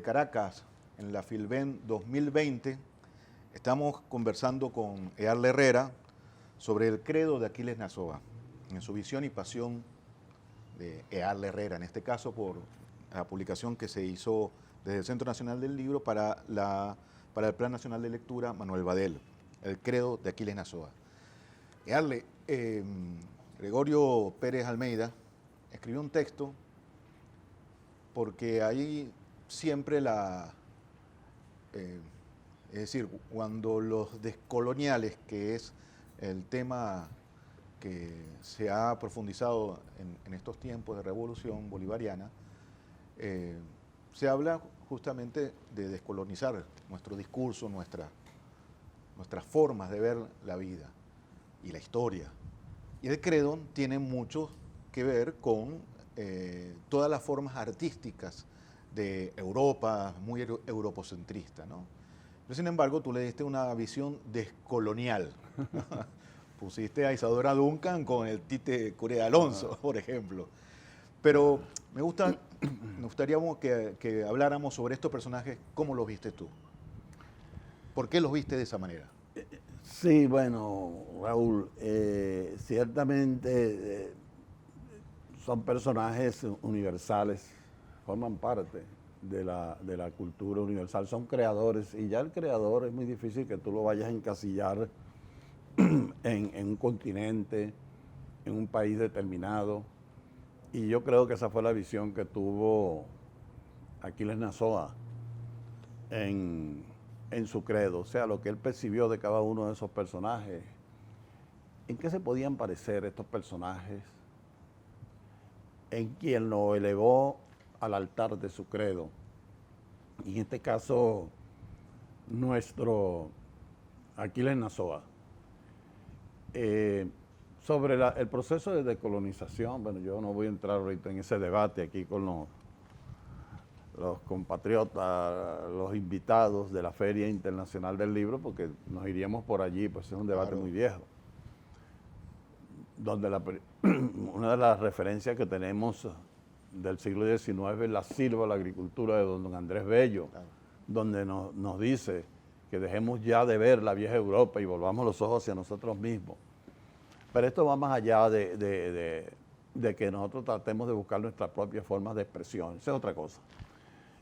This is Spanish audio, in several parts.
Caracas, en la Filben 2020, estamos conversando con Earle Herrera sobre el credo de Aquiles Nazoa, en su visión y pasión de Earle Herrera, en este caso por la publicación que se hizo desde el Centro Nacional del Libro para el Plan Nacional de Lectura Manuel Badel, el credo de Aquiles Nazoa. Earle, Gregorio Pérez Almeida escribió un texto porque ahí siempre es decir, cuando los descoloniales, que es el tema que se ha profundizado en estos tiempos de revolución bolivariana, se habla justamente de descolonizar nuestro discurso, nuestras formas de ver la vida y la historia. Y el credo tiene mucho que ver con todas las formas artísticas de Europa, muy europocentrista, ¿no? Pero sin embargo, tú le diste una visión descolonial. Pusiste a Isadora Duncan con el Tite Corea Alonso, por ejemplo. Pero me gustaría que habláramos sobre estos personajes, ¿cómo los viste tú? ¿Por qué los viste de esa manera? Sí, bueno, Raúl, ciertamente son personajes universales, forman parte de la cultura universal, son creadores, y ya el creador es muy difícil que tú lo vayas a encasillar en un continente, en un país determinado, y yo creo que esa fue la visión que tuvo Aquiles Nazoa en su credo, o sea, lo que él percibió de cada uno de esos personajes. ¿En qué se podían parecer estos personajes? En quien lo elevó al altar de su credo. Y en este caso, nuestro Aquiles Nazoa. Sobre el proceso de decolonización, bueno, yo no voy a entrar ahorita en ese debate aquí con los compatriotas, los invitados de la Feria Internacional del Libro, porque nos iríamos por allí, pues es un debate muy viejo. Donde una de las referencias que tenemos del siglo XIX es la Silva, la agricultura de don Andrés Bello, donde nos dice que dejemos ya de ver la vieja Europa y volvamos los ojos hacia nosotros mismos. Pero esto va más allá de que nosotros tratemos de buscar nuestras propias formas de expresión, esa es otra cosa.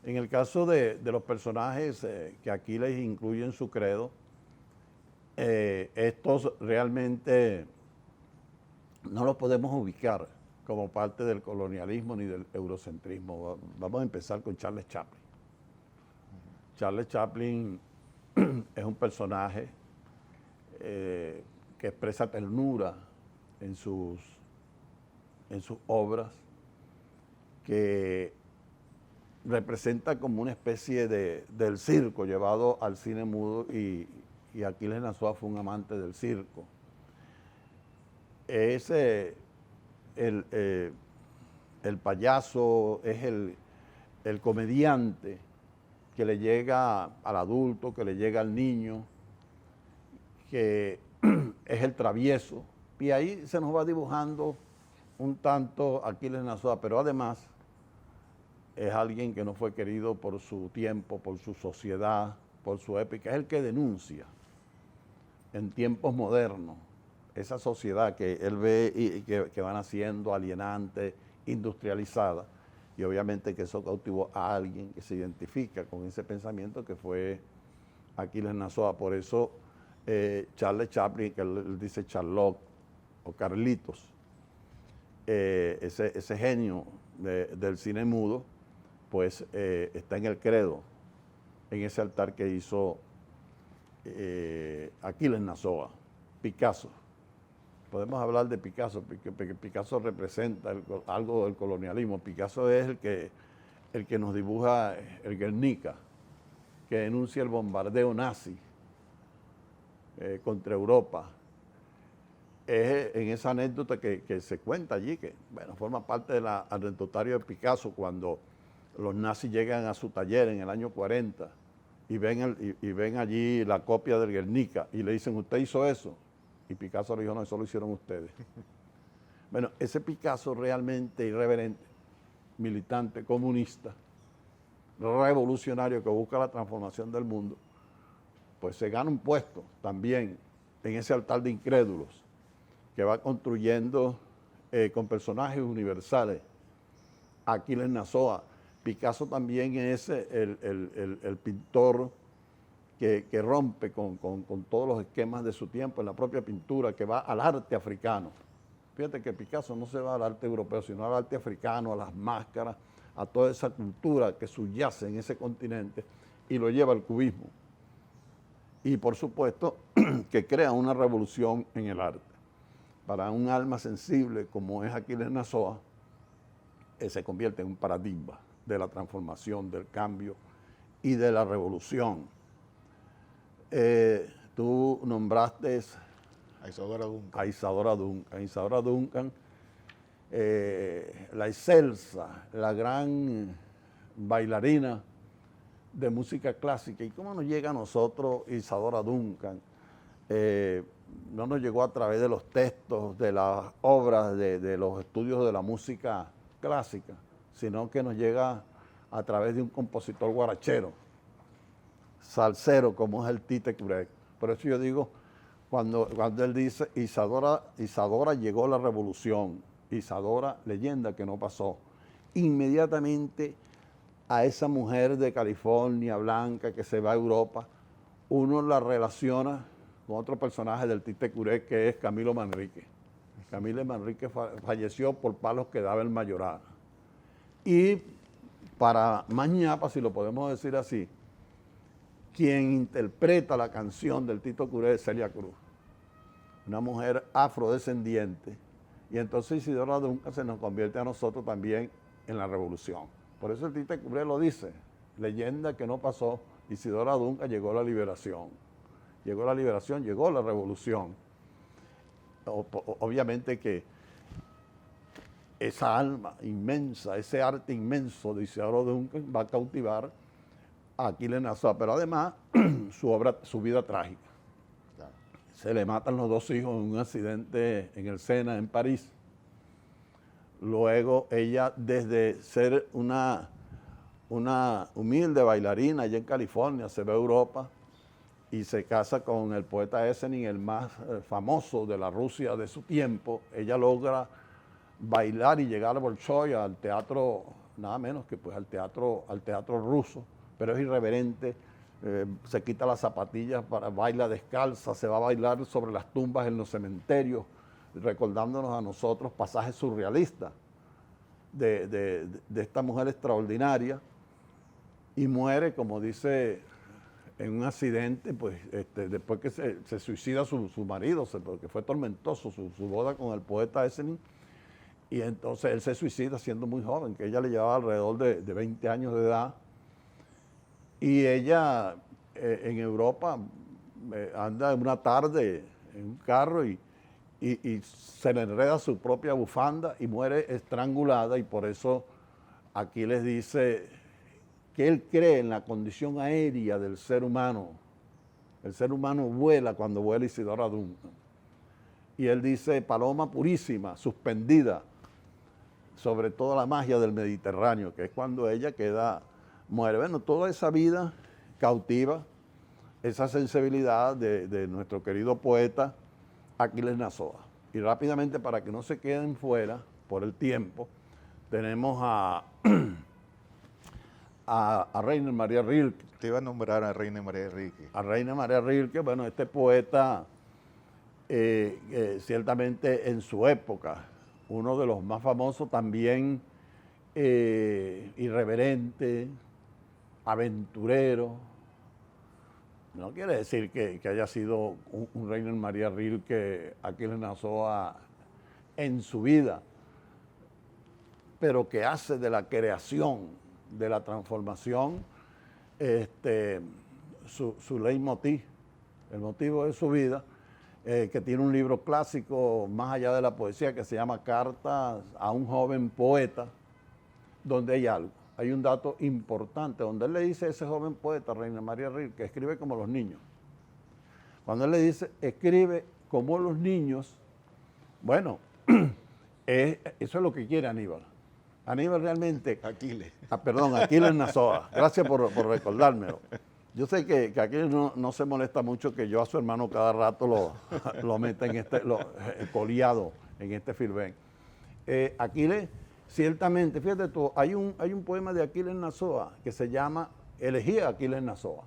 En el caso de los personajes que Aquiles incluye en su credo, estos realmente no los podemos ubicar como parte del colonialismo ni del eurocentrismo. Vamos a empezar con Charles Chaplin. Charles Chaplin es un personaje que expresa ternura en sus obras, que representa como una especie del circo llevado al cine mudo, y Aquiles Nazoa fue un amante del circo. Es el payaso, es el comediante que le llega al adulto, que le llega al niño, que es el travieso, y ahí se nos va dibujando un tanto Aquiles Nazoa, pero además es alguien que no fue querido por su tiempo, por su sociedad, por su época, es el que denuncia en tiempos modernos esa sociedad que él ve y que van haciendo alienante, industrializada, y obviamente que eso cautivó a alguien que se identifica con ese pensamiento, que fue Aquiles Nazoa. Por eso Charles Chaplin, que él dice Charlotte o Carlitos, ese genio del cine mudo, pues está en el credo, en ese altar que hizo Aquiles Nazoa. Picasso. Podemos hablar de Picasso, porque Picasso representa algo del colonialismo. Picasso es el que nos dibuja el Guernica, que denuncia el bombardeo nazi contra Europa. Es en esa anécdota que se cuenta allí, que bueno, forma parte del anecdotario de Picasso, cuando los nazis llegan a su taller en el año 40 y ven allí la copia del Guernica y le dicen, ¿usted hizo eso? Y Picasso le dijo, no, eso lo hicieron ustedes. Bueno, ese Picasso realmente irreverente, militante, comunista, revolucionario que busca la transformación del mundo, pues se gana un puesto también en ese altar de incrédulos que va construyendo con personajes universales. Aquiles Nazoa. Picasso también es el pintor que rompe con todos los esquemas de su tiempo en la propia pintura, que va al arte africano. Fíjate que Picasso no se va al arte europeo, sino al arte africano, a las máscaras, a toda esa cultura que subyace en ese continente y lo lleva al cubismo. Y por supuesto que crea una revolución en el arte. Para un alma sensible como es Aquiles Nazoa, se convierte en un paradigma de la transformación, del cambio y de la revolución. Tú nombraste a Isadora Duncan. A Isadora Duncan. Isadora Duncan, la excelsa, la gran bailarina de música clásica. ¿Y cómo nos llega a nosotros Isadora Duncan? No nos llegó a través de los textos, de las obras, de los estudios de la música clásica, sino que nos llega a través de un compositor guarachero, salsero, como es el Tite Curé. Por eso yo digo, cuando él dice, Isadora llegó la revolución, Isadora, leyenda que no pasó, inmediatamente a esa mujer de California, blanca, que se va a Europa, uno la relaciona con otro personaje del Tite Curé, que es Camilo Manrique. Camilo Manrique falleció por palos que daba el Mayoral. Y para más ñapa, si lo podemos decir así, quien interpreta la canción del Tito Curé es Celia Cruz, una mujer afrodescendiente. Y entonces Isadora Duncan se nos convierte a nosotros también en la revolución. Por eso el Tite Curé lo dice, leyenda que no pasó, Isadora Duncan llegó a la liberación. Llegó la liberación, llegó la revolución. Obviamente que esa alma inmensa, ese arte inmenso de Isadora Duncan va a cautivar a Aquiles Nazoa, pero además su vida trágica. Claro. Se le matan los dos hijos en un accidente en el Sena, en París. Luego ella, desde ser una humilde bailarina allá en California, se va a Europa y se casa con el poeta Esenin, el más famoso de la Rusia de su tiempo. Ella logra bailar y llegar a Bolshoi, al teatro, nada menos que pues al teatro ruso, pero es irreverente, se quita las zapatillas, baila descalza, se va a bailar sobre las tumbas en los cementerios, recordándonos a nosotros pasajes surrealistas de esta mujer extraordinaria, y muere, como dice, en un accidente, pues después que se suicida su marido, porque fue tormentoso su boda con el poeta Esenin, y entonces él se suicida siendo muy joven, que ella le llevaba alrededor de 20 años de edad, y ella en Europa anda en una tarde en un carro y se le enreda su propia bufanda y muere estrangulada, y por eso aquí les dice que él cree en la condición aérea del ser humano. El ser humano vuela cuando vuela Isadora Duncan. Y él dice, paloma purísima, suspendida sobre toda la magia del Mediterráneo, que es cuando ella muere. Bueno, toda esa vida cautiva, esa sensibilidad de nuestro querido poeta Aquiles Nazoa. Y rápidamente, para que no se queden fuera por el tiempo, tenemos a Rainer Maria Rilke. Te iba a nombrar a Rainer Maria Rilke. A Rainer Maria Rilke, bueno, este poeta, ciertamente en su época, uno de los más famosos, también irreverente, aventurero. No quiere decir que haya sido un Rainer Maria Rilke Aquiles Nazoa en su vida, pero que hace de la creación, de la transformación, su leitmotiv, el motivo de su vida, que tiene un libro clásico más allá de la poesía que se llama Cartas a un joven poeta, donde hay algo. Hay un dato importante, donde él le dice a ese joven poeta, Rainer Maria Rilke, que escribe como los niños. Cuando él le dice, escribe como los niños, bueno, eso es lo que quiere Aníbal. Aníbal realmente... Aquiles. Perdón, Aquiles Nazoa. Gracias por recordármelo. Yo sé que Aquiles no se molesta mucho que yo a su hermano cada rato lo meta en coleado en este filbén. Aquiles, ciertamente, fíjate tú, hay un poema de Aquiles Nazoa que se llama Elegía Aquiles Nazoa.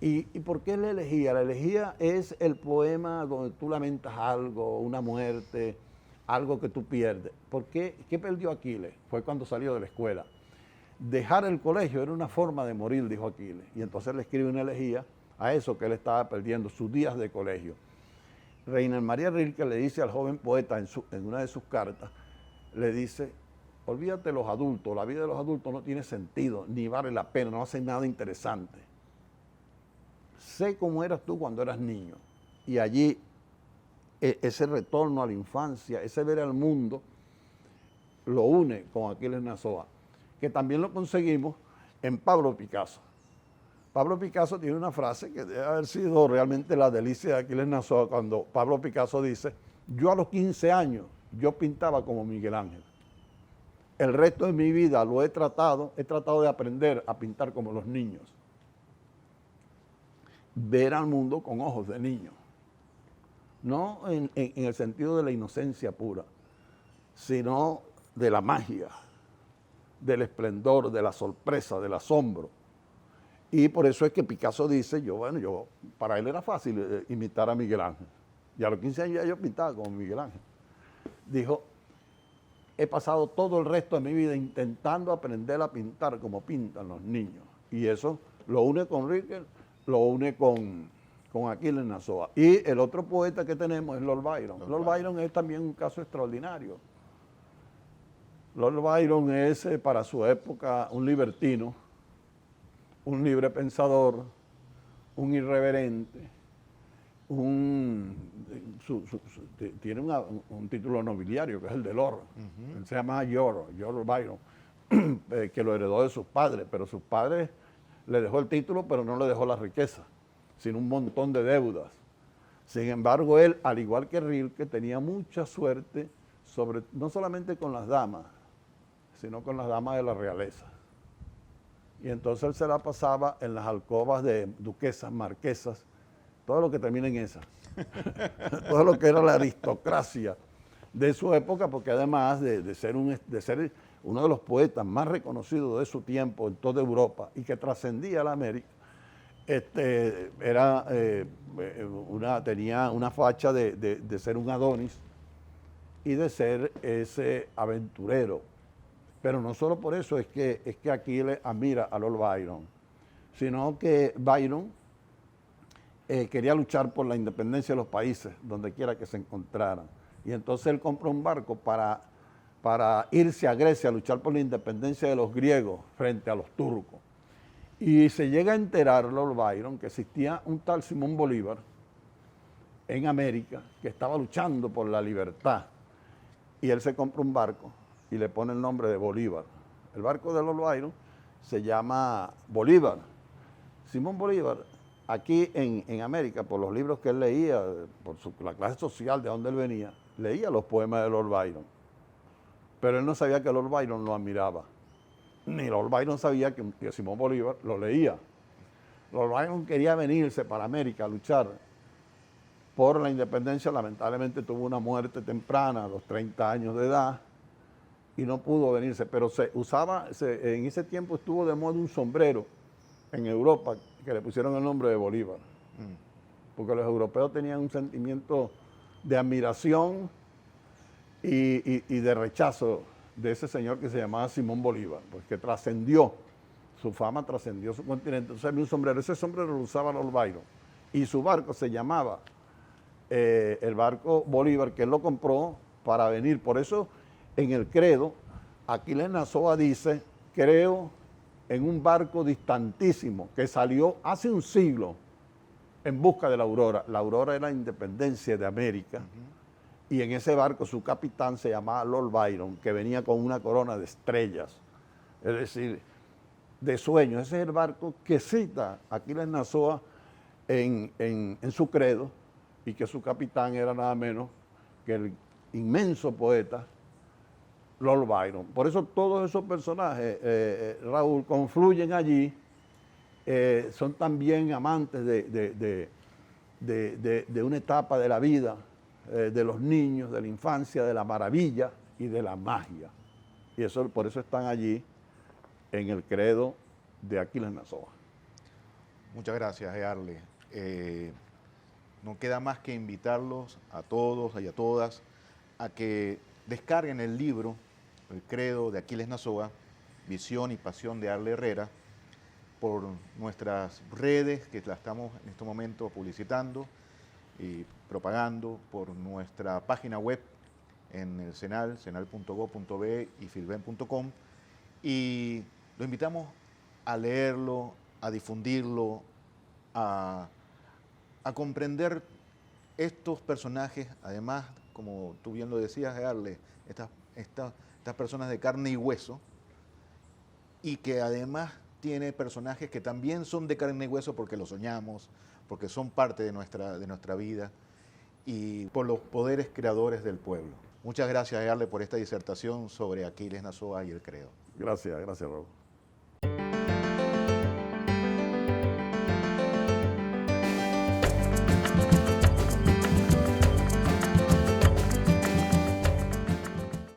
¿Y por qué la elegía? La elegía es el poema donde tú lamentas algo, una muerte, algo que tú pierdes. ¿Por qué? ¿Qué perdió Aquiles? Fue cuando salió de la escuela. Dejar el colegio era una forma de morir, dijo Aquiles. Y entonces le escribe una elegía a eso que él estaba perdiendo, sus días de colegio. Reina María Rilke le dice al joven poeta en una de sus cartas, le dice, olvídate de los adultos, la vida de los adultos no tiene sentido, ni vale la pena, no hace nada interesante. Sé cómo eras tú cuando eras niño. Y allí ese retorno a la infancia, ese ver al mundo, lo une con Aquiles Nazoa, que también lo conseguimos en Pablo Picasso. Pablo Picasso tiene una frase que debe haber sido realmente la delicia de Aquiles Nazoa cuando Pablo Picasso dice, yo a los 15 años, yo pintaba como Miguel Ángel. El resto de mi vida lo he tratado de aprender a pintar como los niños. Ver al mundo con ojos de niño. No en el sentido de la inocencia pura, sino de la magia, del esplendor, de la sorpresa, del asombro. Y por eso es que Picasso dice, para él era fácil imitar a Miguel Ángel. Y a los 15 años ya yo pintaba como Miguel Ángel. Dijo, he pasado todo el resto de mi vida intentando aprender a pintar como pintan los niños. Y eso lo une con Rilke, lo une con Aquiles Nazoa. Y el otro poeta que tenemos es Lord Byron. Lord Byron es también un caso extraordinario. Lord Byron es para su época un libertino, un libre pensador, un irreverente, tiene un título nobiliario que es el de Lord. Él se llama George Byron, que lo heredó de sus padres, pero sus padres le dejó el título, pero no le dejó la riqueza, sino un montón de deudas. Sin embargo, él, al igual que Rilke, tenía mucha suerte, no solamente con las damas, sino con las damas de la realeza. Y entonces él se la pasaba en las alcobas de duquesas, marquesas, todo lo que termina en esa. Todo lo que era la aristocracia de su época, porque además de ser uno de los poetas más reconocidos de su tiempo en toda Europa y que trascendía la América, tenía una facha de ser un Adonis y de ser ese aventurero. Pero no solo por eso es que Aquiles admira a Lord Byron, sino que Byron quería luchar por la independencia de los países, donde quiera que se encontraran. Y entonces él compró un barco para irse a Grecia a luchar por la independencia de los griegos frente a los turcos. Y se llega a enterar Lord Byron que existía un tal Simón Bolívar en América que estaba luchando por la libertad. Y él se compra un barco y le pone el nombre de Bolívar. El barco de Lord Byron se llama Bolívar. Simón Bolívar, aquí en América, por los libros que él leía, por la clase social de donde él venía, leía los poemas de Lord Byron. Pero él no sabía que Lord Byron lo admiraba. Ni Lord Byron sabía que Simón Bolívar lo leía. Lord Byron quería venirse para América a luchar por la independencia. Lamentablemente tuvo una muerte temprana a los 30 años de edad y no pudo venirse. Pero en ese tiempo estuvo de moda un sombrero en Europa que le pusieron el nombre de Bolívar. Porque los europeos tenían un sentimiento de admiración y de rechazo de ese señor que se llamaba Simón Bolívar, porque trascendió, su fama trascendió su continente. Entonces había un sombrero, ese sombrero lo usaba Lord Byron, y su barco se llamaba el barco Bolívar, que él lo compró para venir. Por eso en el credo, Aquiles Nazoa dice, creo en un barco distantísimo que salió hace un siglo en busca de la aurora. La aurora era la independencia de América. Y en ese barco su capitán se llamaba Lord Byron, que venía con una corona de estrellas, es decir, de sueños. Ese es el barco que cita Aquiles Nazoa en su credo, y que su capitán era nada menos que el inmenso poeta Lord Byron. Por eso todos esos personajes, Raúl, confluyen allí, son también amantes de una etapa de la vida, de los niños, de la infancia, de la maravilla y de la magia. Y eso, por eso están allí en el credo de Aquiles Nazoa. Muchas gracias, Earle. No queda más que invitarlos a todos y a todas a que descarguen el libro, El credo de Aquiles Nazoa, Visión y Pasión de Earle Herrera, por nuestras redes, que la estamos en este momento publicitando y propagando, por nuestra página web en el CENAL, cenal.gov.be y filben.com, y lo invitamos a leerlo, a difundirlo, a comprender estos personajes, además, como tú bien lo decías, Earle, estas personas de carne y hueso, y que además tiene personajes que también son de carne y hueso porque los soñamos, porque son parte de nuestra vida y por los poderes creadores del pueblo. Muchas gracias, Earle, por esta disertación sobre Aquiles Nazoa y el credo. Gracias, Raúl.